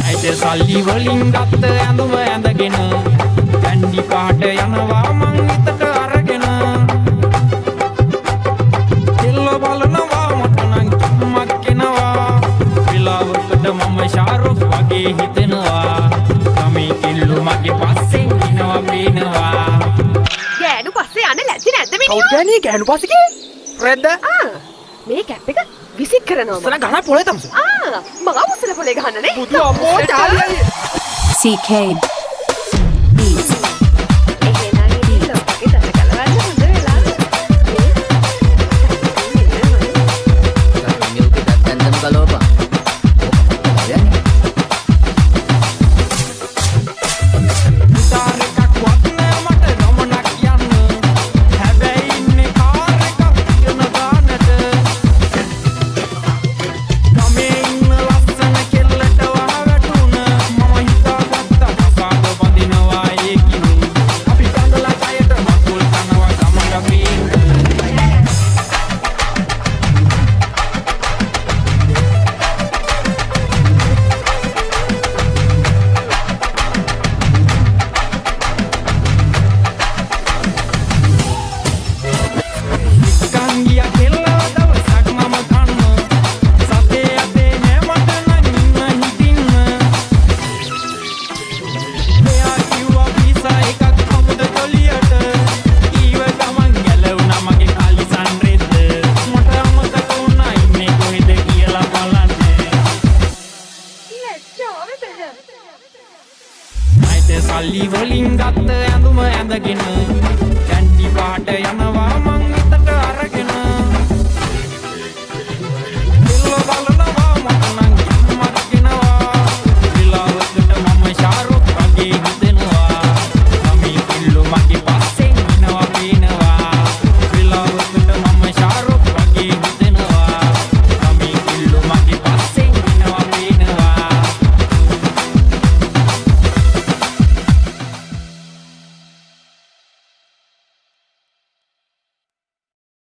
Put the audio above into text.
ඇයිද සල්ලි වලින් ගත්ත ඇඳුම ඇඳගෙන කැන්ඩි පාට යනවා මං හිතට අරගෙන කෙල්ල බලනවා මට නම් කිම්මක් කෙනවා වෙලාවකට මම ෂාරුක් වගේ හිතෙනවා ගමේ කෙල්ලෝ මගේ පස්සෙන් එනවා පේනවා ගෑනු පස්සේ යන්න ලැජ්ජ නැද්ද මිනිහා? කවුද ගෑණි ගෑනු පස්සේ කී? රෙද්ද? මේ කැප් එක විසික් කරනවා. උස්සලා ගහන පොලේ තමස. මම උස්සලා පොලේ ගහන්නනේ. බුදු අම්මෝ චාලියයි. CK